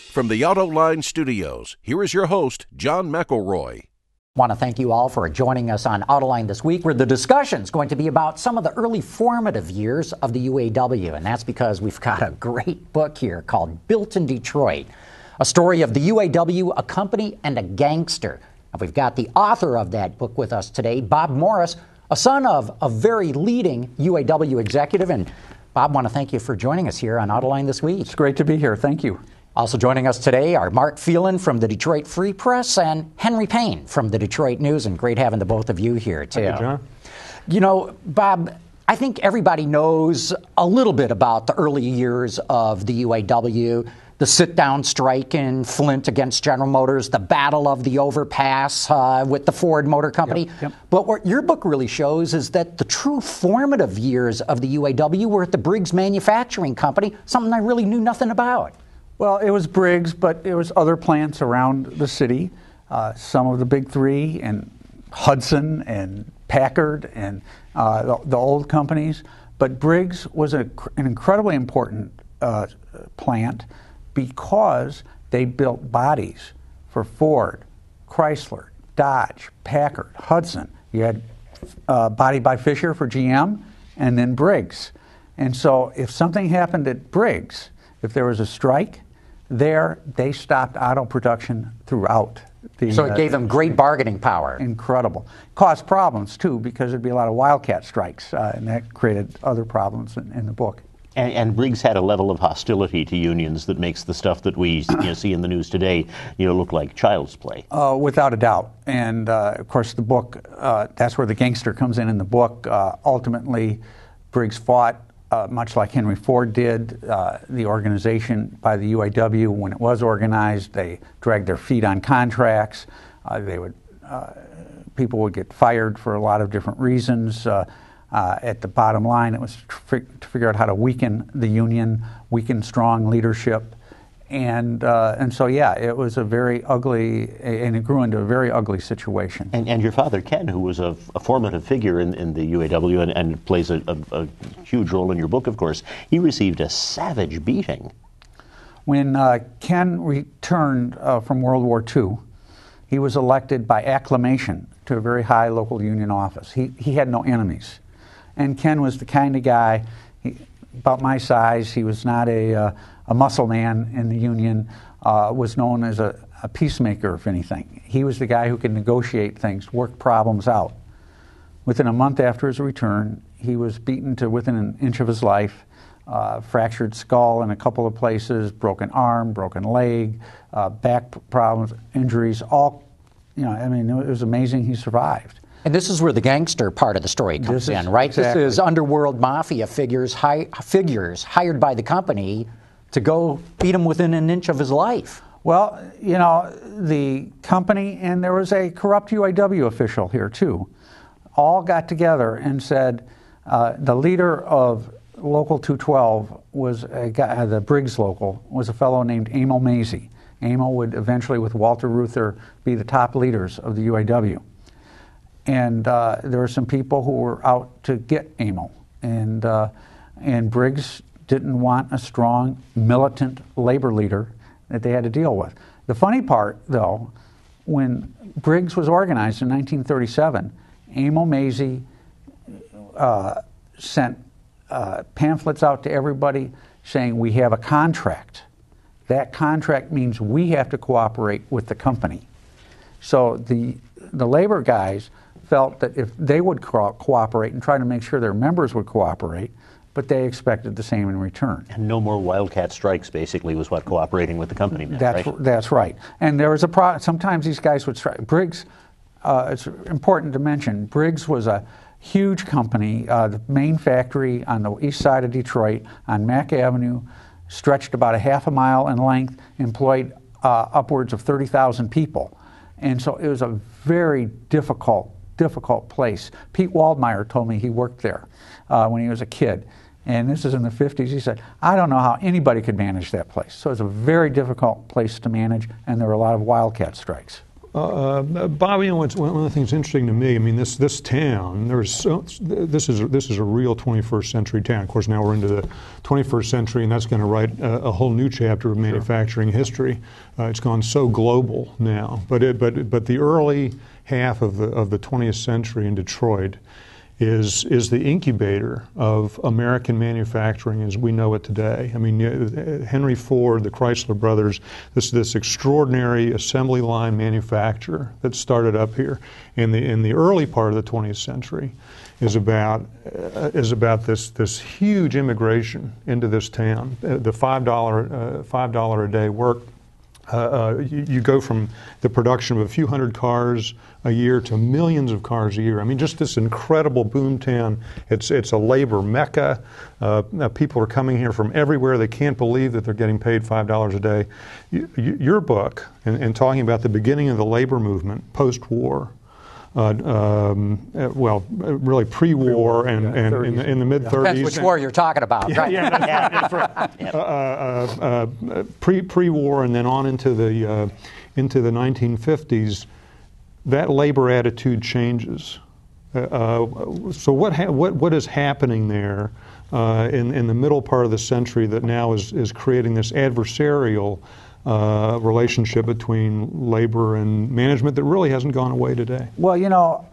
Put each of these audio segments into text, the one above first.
From the Autoline studios, here is your host, John McElroy. Want to thank you all for joining us on Autoline this week, where the discussion is going to be about some of the early formative years of the UAW, and that's because we've got a great book here called Built in Detroit, a story of the UAW, a company, and a gangster. And we've got the author of that book with us today, Bob Morris, a son of a very leading UAW executive. And Bob, want to thank you for joining us here on Autoline this week. It's great to be here. Thank you. Also joining us today are Mark Phelan from the Detroit Free Press and Henry Payne from the Detroit News, and great having the both of you here, too. Thank you, John. You know, Bob, I think everybody knows a little bit about the early years of the UAW, the sit-down strike in Flint against General Motors, the battle of the overpass with the Ford Motor Company. Yep. But what your book really shows is that the true formative years of the UAW were at the Briggs Manufacturing Company, something I really knew nothing about. Well, it was Briggs, but it was other plants around the city, some of the big three, and Hudson and Packard and the old companies. But Briggs was an incredibly important plant because they built bodies for Ford, Chrysler, Dodge, Packard, Hudson. You had body by Fisher for GM, and then Briggs. And so if something happened at Briggs, if there was a strike, they stopped auto production throughout. So it gave them great bargaining power. Incredible. Caused problems, too, because there'd be a lot of wildcat strikes, and that created other problems in the book. And Briggs had a level of hostility to unions that makes the stuff that we see in the news today look like child's play. Without a doubt. And, of course, the book, that's where the gangster comes in the book. Ultimately, Briggs fought, much like Henry Ford did, the organization by the UAW. When it was organized, they dragged their feet on contracts. People would get fired for a lot of different reasons. At the bottom line, it was to figure out how to weaken the union, weaken strong leadership. And so, yeah, it was a very ugly, and it grew into a very ugly situation. And your father, Ken, who was a formative figure in the UAW and plays a huge role in your book, of course, he received a savage beating. When Ken returned from World War II, he was elected by acclamation to a very high local union office. He had no enemies. And Ken was the kind of guy, about my size, he was not a muscle man in the union, was known as a peacemaker, if anything. He was the guy who could negotiate things, work problems out. Within a month after his return, he was beaten to within an inch of his life, fractured skull in a couple of places, broken arm, broken leg, back problems, injuries, all, it was amazing he survived. And this is where the gangster part of the story comes in, right? Exactly. This is underworld mafia figures hired by the company to go beat him within an inch of his life. Well, the company, and there was a corrupt UAW official here too, all got together and said the leader of Local 212 was a guy, the Briggs local, was a fellow named Emil Mazie. Emil would eventually, with Walter Reuther, be the top leaders of the UAW. And there were some people who were out to get Emil. And Briggs didn't want a strong, militant labor leader that they had to deal with. The funny part, though, when Briggs was organized in 1937, Emil Mazie sent pamphlets out to everybody saying, we have a contract. That contract means we have to cooperate with the company. So the labor guys felt that if they would cooperate and try to make sure their members would cooperate, but they expected the same in return. And no more wildcat strikes, basically, was what cooperating with the company meant, right? That's right. And there was sometimes these guys would strike. Briggs, it's important to mention, Briggs was a huge company. The main factory on the east side of Detroit on Mack Avenue stretched about a half a mile in length, employed upwards of 30,000 people. And so it was a very difficult place. Pete Waldmeyer told me he worked there when he was a kid. And this is in the 50s. He said, I don't know how anybody could manage that place. So it's a very difficult place to manage, and there were a lot of wildcat strikes. Bob, one of the things interesting to me, I mean, this town, this is a real 21st century town. Of course, now we're into the 21st century, and that's going to write a whole new chapter of manufacturing history. It's gone so global now, but the early half of the 20th century in Detroit is the incubator of American manufacturing as we know it today. I mean, Henry Ford, the Chrysler brothers, this extraordinary assembly line manufacturer that started up here in the early part of the 20th century is about this huge immigration into this town. The $5 a day work. You go from the production of a few hundred cars a year to millions of cars a year. I mean, just this incredible boom town. It's a labor mecca. People are coming here from everywhere. They can't believe that they're getting paid $5 a day. Your book, and talking about the beginning of the labor movement post-war, well, really pre-war and in the mid-30s. Depends which war you're talking about, right? Yeah, that's right. Pre-war and then on into the 1950s, that labor attitude changes. So what is happening there in the middle part of the century that now is creating this adversarial relationship between labor and management that really hasn't gone away today? Well,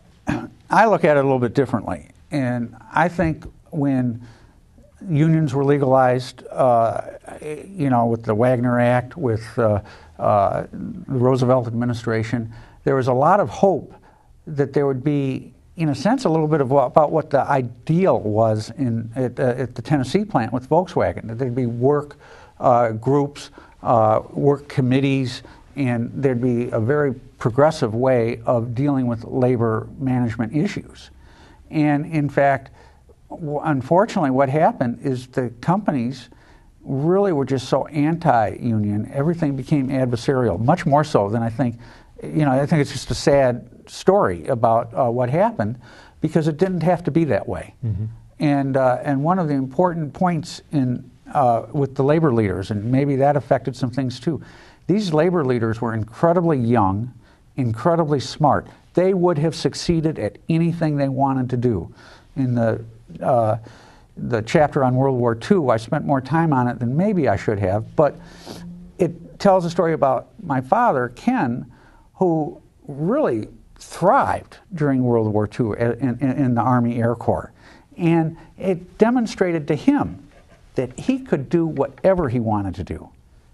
I look at it a little bit differently. And I think when unions were legalized, with the Wagner Act, with the Roosevelt administration, there was a lot of hope that there would be, in a sense, a little bit of about what the ideal was at the Tennessee plant with Volkswagen, that there'd be work groups, work committees, and there'd be a very progressive way of dealing with labor management issues. And in fact, unfortunately, what happened is the companies really were just so anti-union, everything became adversarial, much more so than I think it's just a sad story about what happened, because it didn't have to be that way. Mm-hmm. And one of the important points with the labor leaders, and maybe that affected some things too, these labor leaders were incredibly young, incredibly smart. They would have succeeded at anything they wanted to do. In the chapter on World War II, I spent more time on it than maybe I should have, but it tells a story about my father, Ken, who really thrived during World War II in the Army Air Corps. And it demonstrated to him that he could do whatever he wanted to do.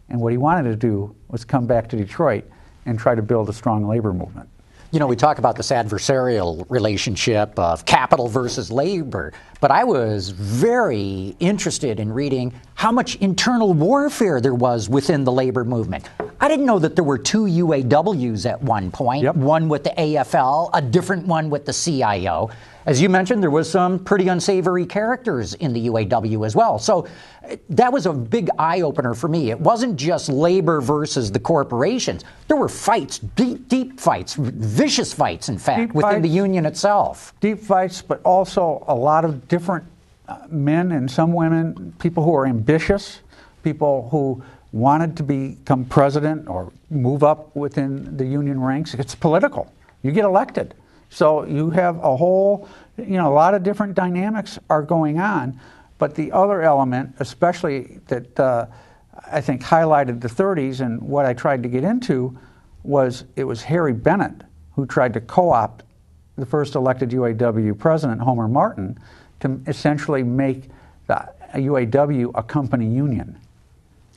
And what he wanted to do was come back to Detroit and try to build a strong labor movement. We talk about this adversarial relationship of capital versus labor, but I was very interested in reading how much internal warfare there was within the labor movement. I didn't know that there were two UAWs at one point, yep. One with the AFL, a different one with the CIO. As you mentioned, there was some pretty unsavory characters in the UAW as well. So that was a big eye-opener for me. It wasn't just labor versus the corporations. There were fights, deep fights, vicious fights, in fact, within the union itself. Deep fights, but also a lot of different men and some women, people who are ambitious, people who wanted to become president or move up within the union ranks. It's political. You get elected. So you have a whole, a lot of different dynamics are going on. But the other element, especially that I think highlighted the 30s and what I tried to get into, it was Harry Bennett who tried to co-opt the first elected UAW president, Homer Martin, to essentially make the UAW a company union.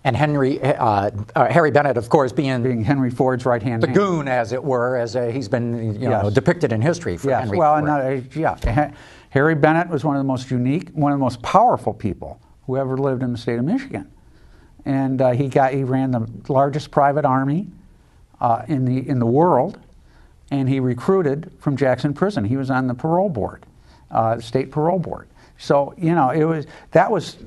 And Harry Bennett, of course, being Henry Ford's right-hand man. The goon, as it were, as he's been depicted in history for Henry Ford. Harry Bennett was one of the most unique, one of the most powerful people who ever lived in the state of Michigan. And he ran the largest private army in the world, and he recruited from Jackson Prison. He was on the parole board, the state parole board. So that was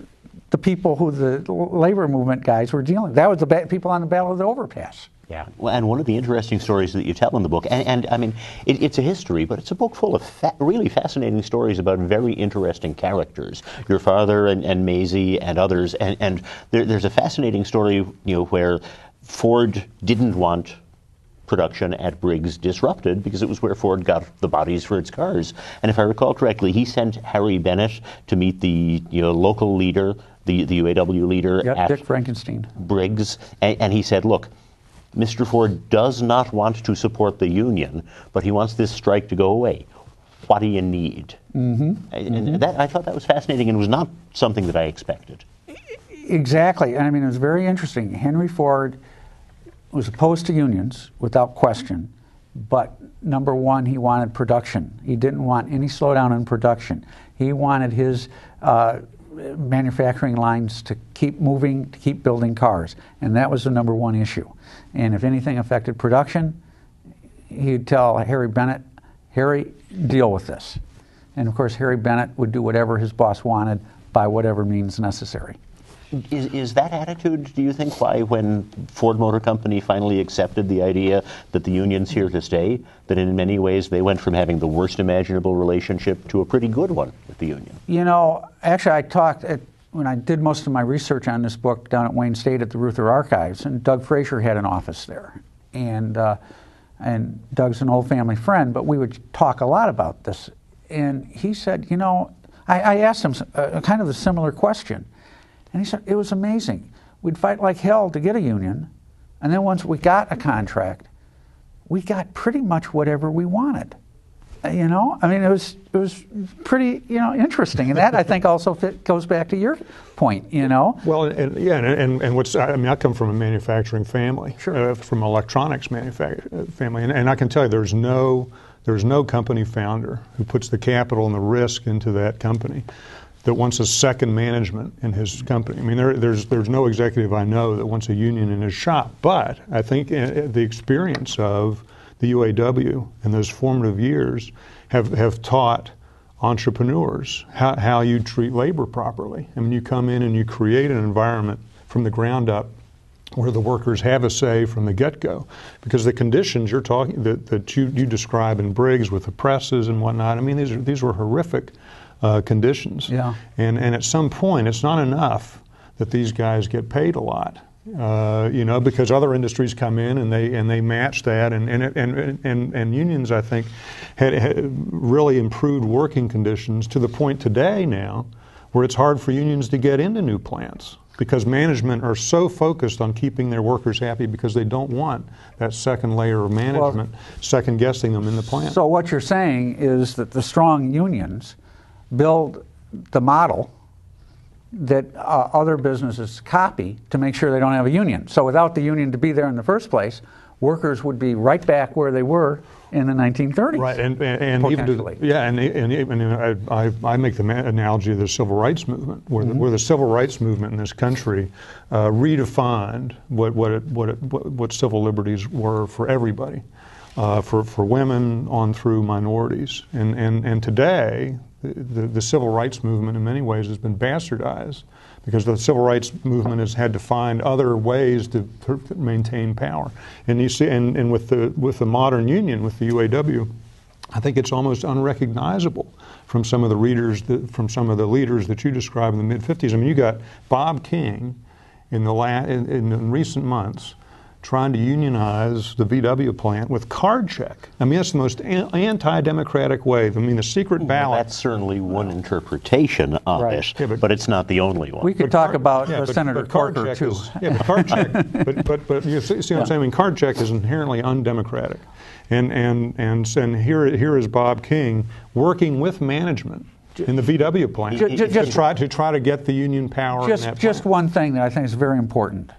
the people who the labor movement guys were dealing with. That was the people on the Battle of the Overpass. Yeah. Well, and one of the interesting stories that you tell in the book, and I mean, it's a history, but it's a book full of really fascinating stories about very interesting characters. Your father and Maisie and others, and there's a fascinating story, where Ford didn't want production at Briggs disrupted because it was where Ford got the bodies for its cars. And if I recall correctly, he sent Harry Bennett to meet the local leader, the UAW leader at Dick Frankenstein. Briggs, and he said, look, Mr. Ford does not want to support the union, but he wants this strike to go away. What do you need? And that, I thought that was fascinating and was not something that I expected. Exactly. I mean, it was very interesting. Henry Ford was opposed to unions without question, but number one, he wanted production. He didn't want any slowdown in production. He wanted his manufacturing lines to keep moving, to keep building cars, and that was the number one issue. And if anything affected production, he'd tell Harry Bennett, Harry, deal with this. And of course, Harry Bennett would do whatever his boss wanted by whatever means necessary. Is that attitude, do you think, why when Ford Motor Company finally accepted the idea that the union's here to stay, that in many ways they went from having the worst imaginable relationship to a pretty good one with the union? You know, actually when I did most of my research on this book down at Wayne State at the Reuther Archives, and Doug Fraser had an office there. And Doug's an old family friend, but we would talk a lot about this. And he said, you know, I asked him kind of a similar question. And he said, it was amazing. We'd fight like hell to get a union, and then once we got a contract, we got pretty much whatever we wanted. You know, I mean, it was pretty, interesting, and that I think also goes back to your point. Well, and what's I come from a manufacturing family, sure, from electronics family, and I can tell you there's no company founder who puts the capital and the risk into that company that wants a second management in his company. I mean, there's no executive I know that wants a union in his shop. But I think the experience of the UAW in those formative years have taught entrepreneurs how you treat labor properly. I mean, you come in and you create an environment from the ground up where the workers have a say from the get-go, because the conditions you're talking that you describe in Briggs with the presses and whatnot. I mean, these were horrific conditions. Yeah. And at some point, it's not enough that these guys get paid a lot, because other industries come in and they match that, and unions, I think, had really improved working conditions to the point today now where it's hard for unions to get into new plants because management are so focused on keeping their workers happy because they don't want that second layer of management second guessing them in the plant. So what you're saying is that the strong unions build the model that other businesses copy to make sure they don't have a union. So without the union to be there in the first place, workers would be right back where they were in the 1930s. Right, and I make the analogy of the civil rights movement, where the civil rights movement in this country redefined what civil liberties were for everybody, for women on through minorities, and today. The civil rights movement in many ways has been bastardized because the civil rights movement has had to find other ways to maintain power. And you see, and with the modern union, with the UAW, I think it's almost unrecognizable from some of the leaders that you described in the mid-50s. I mean, you got Bob King in recent months trying to unionize the VW plant with card check. I mean, that's the most anti-democratic way. I mean, the secret ballot. Well, that's certainly one interpretation of it, but it's not the only one. We could talk about Senator Corker, too. But card check. But you see what I'm saying? I mean, card check is inherently undemocratic. And here is Bob King working with management in the VW plant to try to get the union power in that plant. Just one thing that I think is very important.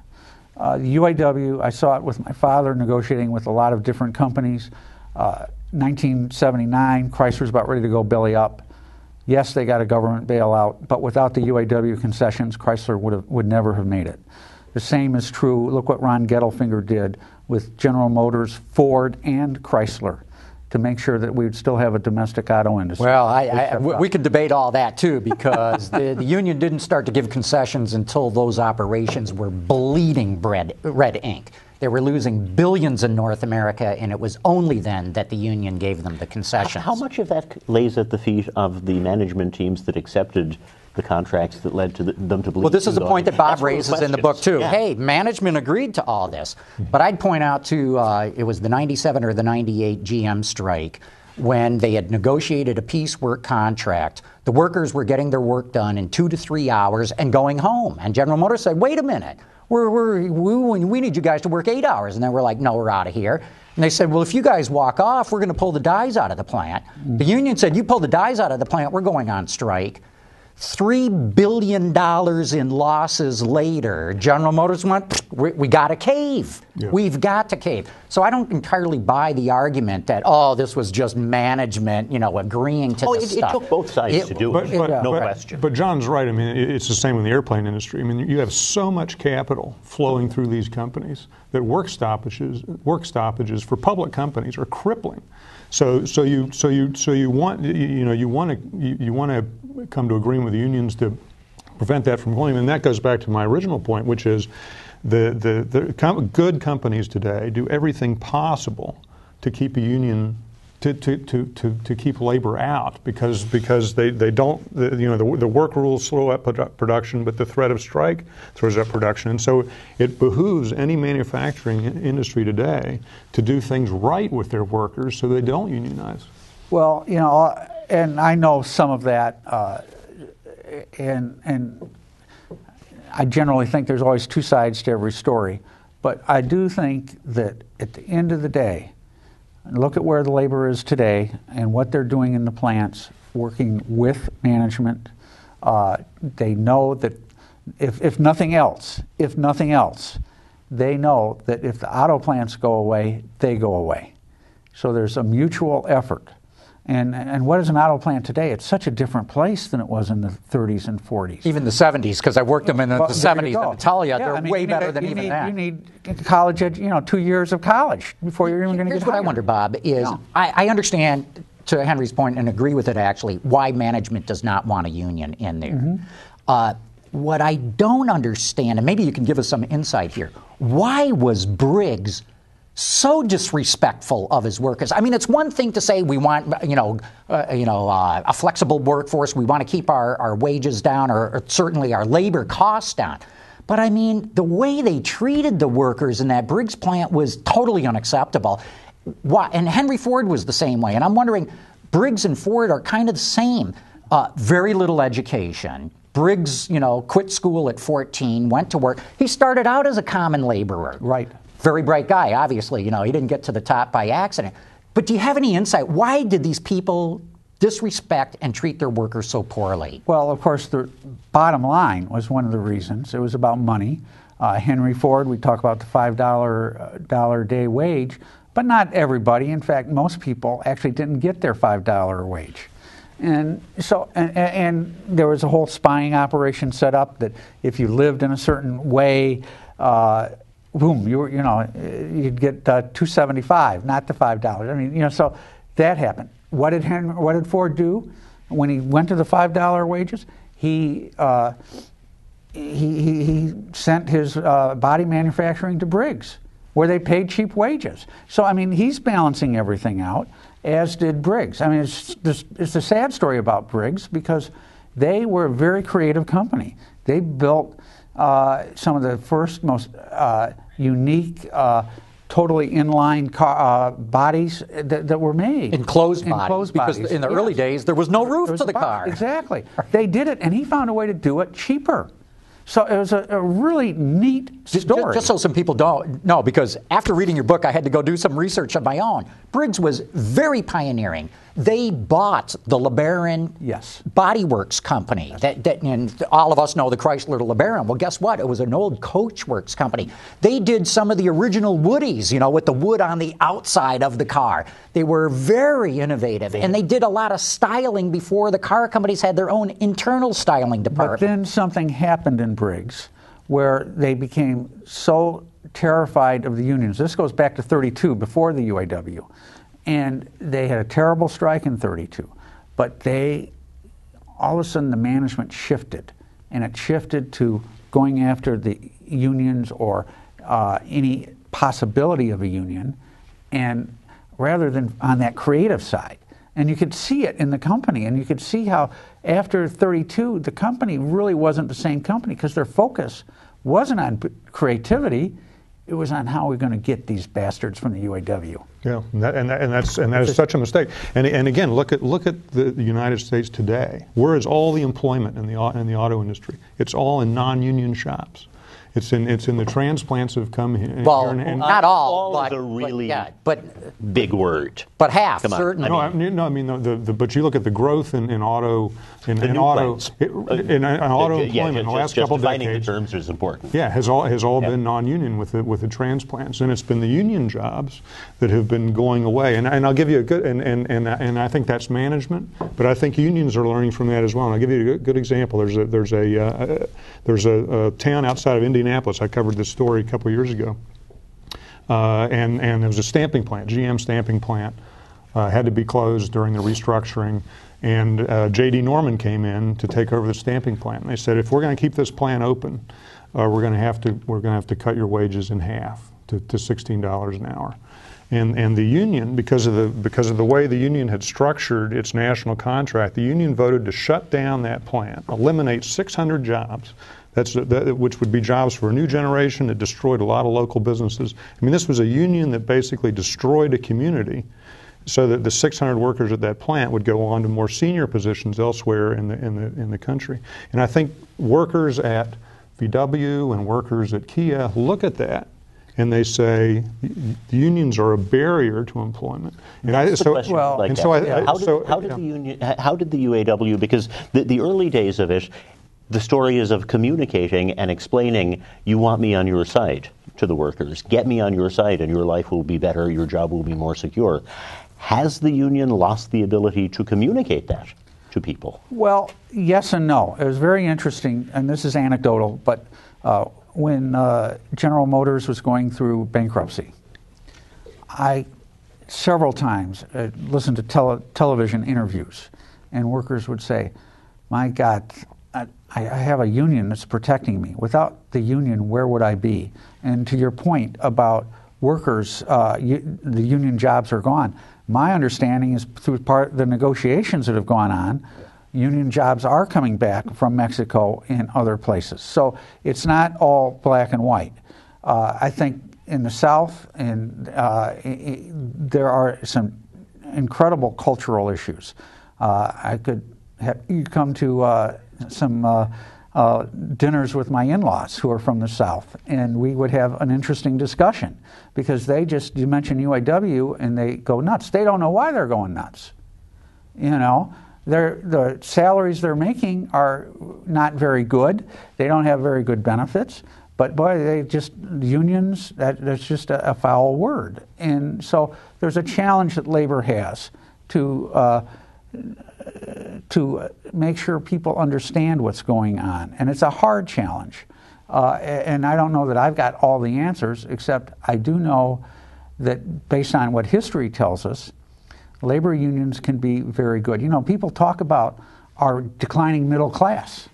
The UAW, I saw it with my father negotiating with a lot of different companies. 1979, Chrysler was about ready to go belly up. Yes, they got a government bailout, but without the UAW concessions, Chrysler would never have made it. The same is true. Look what Ron Gettelfinger did with General Motors, Ford, and Chrysler to make sure that we would still have a domestic auto industry. Well, we could debate all that too, because the union didn't start to give concessions until those operations were bleeding red ink. They were losing billions in North America, and it was only then that the union gave them the concessions. How much of that lays at the feet of the management teams that accepted the contracts that led to them to believe. Well, this is a point that Bob raises in the book, too. Yeah. Hey, management agreed to all this. But I'd point out, too, it was the 97 or the 98 GM strike when they had negotiated a piecework contract. The workers were getting their work done in 2 to 3 hours and going home. And General Motors said, wait a minute, we need you guys to work 8 hours. And then we're like, no, we're out of here. And they said, well, if you guys walk off, we're going to pull the dies out of the plant. The union said, you pull the dies out of the plant, we're going on strike. $3 billion in losses later, General Motors went, we got to cave. Yeah. We've got to cave. So I don't entirely buy the argument that, oh, this was just management, agreeing to this stuff. It took both sides to do it, no question. But John's right. I mean, it's the same in the airplane industry. I mean, you have so much capital flowing through these companies that work stoppages for public companies are crippling. So you want to come to agreement with the unions to prevent that from going, and that goes back to my original point, which is good companies today do everything possible to keep a union to keep labor out because they don't the work rules slow up production, but the threat of strike throws up production, and so it behooves any manufacturing industry today to do things right with their workers so they don't unionize. Well, and I know some of that, and I generally think there's always two sides to every story, but I do think that at the end of the day, look at where the labor is today and what they're doing in the plants, working with management. They know that if nothing else, they know that if the auto plants go away, they go away. So there's a mutual effort. And what is an auto plant today? It's such a different place than it was in the 30s and 40s. Even the 70s, because I worked them in the 70s. And I tell you, they're way better than even that. You need college, 2 years of college before you're even going to get hired. Here's what I wonder, Bob, is I understand, to Henry's point, and agree with it actually, why management does not want a union in there. Mm-hmm. What I don't understand, and maybe you can give us some insight here, why was Briggs so disrespectful of his workers? I mean, it's one thing to say we want, a flexible workforce. We want to keep our wages down, or certainly our labor costs down. But I mean, the way they treated the workers in that Briggs plant was totally unacceptable. And Henry Ford was the same way. And I'm wondering, Briggs and Ford are kind of the same. Very little education. Briggs, quit school at 14, went to work. He started out as a common laborer. Right. Very bright guy, obviously. He didn't get to the top by accident. But do you have any insight? Why did these people disrespect and treat their workers so poorly? Well, of course, the bottom line was one of the reasons. It was about money. Henry Ford, we talk about the $5 a day wage, but not everybody. In fact, most people actually didn't get their $5 wage. And so, and there was a whole spying operation set up that if you lived in a certain way, boom, you'd get $2.75, not the $5. I mean, so that happened. What did Ford do when he went to the $5 wages? He sent his body manufacturing to Briggs, where they paid cheap wages. So I mean, he's balancing everything out, as did Briggs. I mean, it's a sad story about Briggs because they were a very creative company. They built some of the first, most unique, totally inline bodies that were made. Enclosed bodies. Because in the early days, there was no roof to the car. Exactly. They did it, and he found a way to do it cheaper. So it was a really neat story. Just so some people don't know, because after reading your book, I had to go do some research of my own. Briggs was very pioneering. They bought the LeBaron Body Works company. And all of us know the Chrysler LeBaron. Well, guess what? It was an old Coachworks company. They did some of the original Woodies, with the wood on the outside of the car. They were very innovative, and they did a lot of styling before the car companies had their own internal styling department. But then something happened in Briggs where they became so terrified of the unions. This goes back to 32, before the UAW. And they had a terrible strike in 32. But all of a sudden the management shifted. And it shifted to going after the unions or any possibility of a union. And rather than on that creative side, And you could see it in the company, and you could see how after 32, the company really wasn't the same company because their focus wasn't on creativity. It was on how we're going to get these bastards from the UAW. Yeah, and that is such a mistake. And again, look at the United States today. Where is all the employment in the auto industry? It's all in non-union shops. It's in the transplants have come here. Well, not all, is a really but big word. But half, Come on. certainly. I mean, but you look at the growth in auto employment in the last couple of defining decades. the terms is important. Yeah, has all been non-union with the transplants, and it's been the union jobs that have been going away. And I'll give you a good and I think that's management, but I think unions are learning from that as well. And I'll give you a good example. There's a town outside of Indianapolis. I covered this story a couple of years ago, and there was a stamping plant, GM stamping plant, had to be closed during the restructuring. And J.D. Norman came in to take over the stamping plant. And they said, if we're going to keep this plant open, we're going to have to cut your wages in half to $16 an hour. And the union, because of the way the union had structured its national contract, the union voted to shut down that plant, eliminate 600 jobs. Which would be jobs for a new generation. That destroyed a lot of local businesses. I mean, this was a union that basically destroyed a community, so that the 600 workers at that plant would go on to more senior positions elsewhere in the country. And I think workers at VW and workers at Kia look at that and they say the unions are a barrier to employment. And how did the UAW? Because the early days of it, the story is of communicating and explaining, you want me on your side to the workers. Get me on your side and your life will be better, your job will be more secure. Has the union lost the ability to communicate that to people? Well, yes and no. It was very interesting, and this is anecdotal, but when General Motors was going through bankruptcy, I several times listened to television interviews, and workers would say, my God, I have a union that's protecting me. Without the union, where would I be? And to your point about workers, the union jobs are gone. My understanding is through the negotiations that have gone on, union jobs are coming back from Mexico and other places. So it's not all black and white. I think in the South, there are some incredible cultural issues. I could have you come to some dinners with my in-laws who are from the South, and we would have an interesting discussion because you mention UAW and they go nuts. They don't know why they're going nuts. You know, the salaries they're making are not very good. They don't have very good benefits. But boy, unions, that's just a foul word. And so there's a challenge that labor has to make sure people understand what's going on. And it's a hard challenge. And I don't know that I've got all the answers, except I do know that based on what history tells us, labor unions can be very good. You know, people talk about our declining middle class.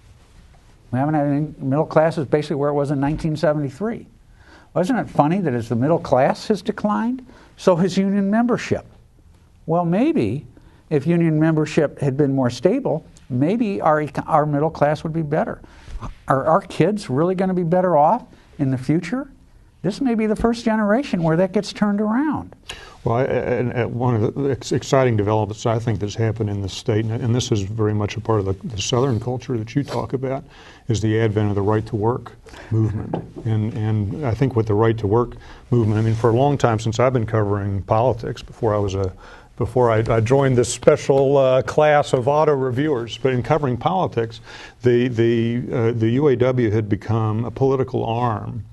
We haven't had any middle class is basically where it was in 1973. Wasn't it funny that as the middle class has declined, so has union membership? Well, maybe if union membership had been more stable, maybe our middle class would be better. Are our kids really going to be better off in the future? This may be the first generation where that gets turned around. Well, one of the exciting developments I think that's happened in the state, and this is very much a part of the Southern culture that you talk about, is the advent of the right to work movement. And I think with the right to work movement, I mean, for a long time since I've been covering politics, before I joined this special class of auto reviewers, but in covering politics, the UAW had become a political arm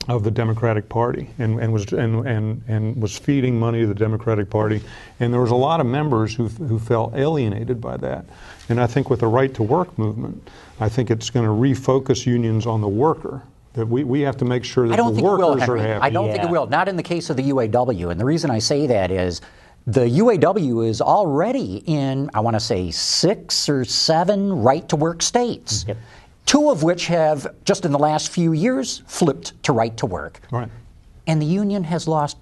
of the Democratic Party and was feeding money to the Democratic Party, and there was a lot of members who felt alienated by that. And I think with the right to work movement, I think it's going to refocus unions on the worker. That we have to make sure that the workers are happy. I don't think it will. Not in the case of the UAW. And the reason I say that is the UAW is already in, I want to say, 6 or 7 right-to-work states. Yep. 2 of which have, just in the last few years, flipped to right to work. Right. And the union has lost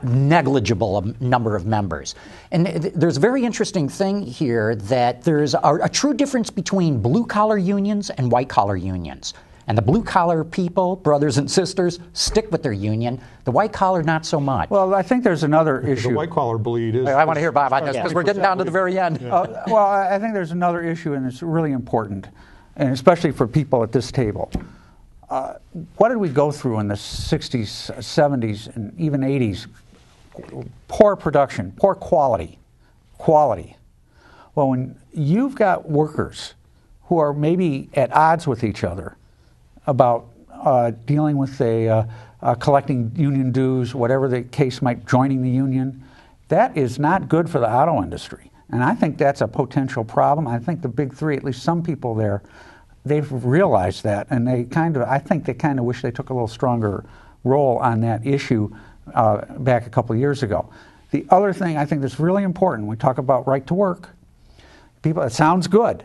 negligible number of members. And there's a very interesting thing here that there's a true difference between blue-collar unions and white-collar unions. And the blue-collar people, brothers and sisters, stick with their union. The white-collar, not so much. Well, I think there's another issue. The white-collar bleed is... I want to hear about this because we're getting down to the very end. Well, I think there's another issue, and it's really important, and especially for people at this table. What did we go through in the 60s, 70s, and even 80s? Poor production, poor quality. Well, when you've got workers who are maybe at odds with each other about dealing with collecting union dues, whatever the case might, joining the union, that is not good for the auto industry. And I think that's a potential problem. I think the big three, at least some people there, they've realized that, and I think they kind of wish they took a little stronger role on that issue back a couple of years ago. The other thing I think that's really important, we talk about right to work. People, it sounds good,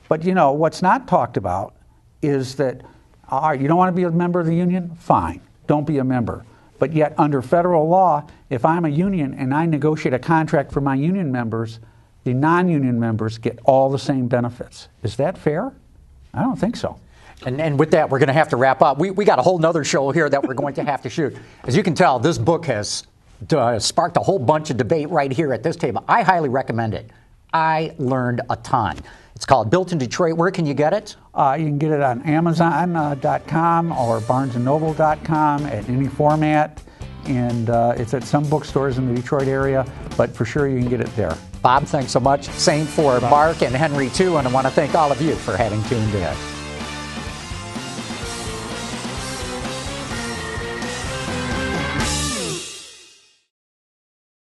but you know what's not talked about is that, all right, you don't want to be a member of the union? Fine, don't be a member. But yet under federal law, if I'm a union and I negotiate a contract for my union members, the non-union members get all the same benefits. Is that fair? I don't think so. And with that, we're going to have to wrap up. We got a whole nother show here that we're going to have to shoot. As you can tell, this book has sparked a whole bunch of debate right here at this table. I highly recommend it. I learned a ton. It's called Built in Detroit. Where can you get it? You can get it on Amazon.com or BarnesandNoble.com at any format. And it's at some bookstores in the Detroit area, but for sure you can get it there. Bob, thanks so much. Same for Mark and Henry, too. And I want to thank all of you for having tuned in.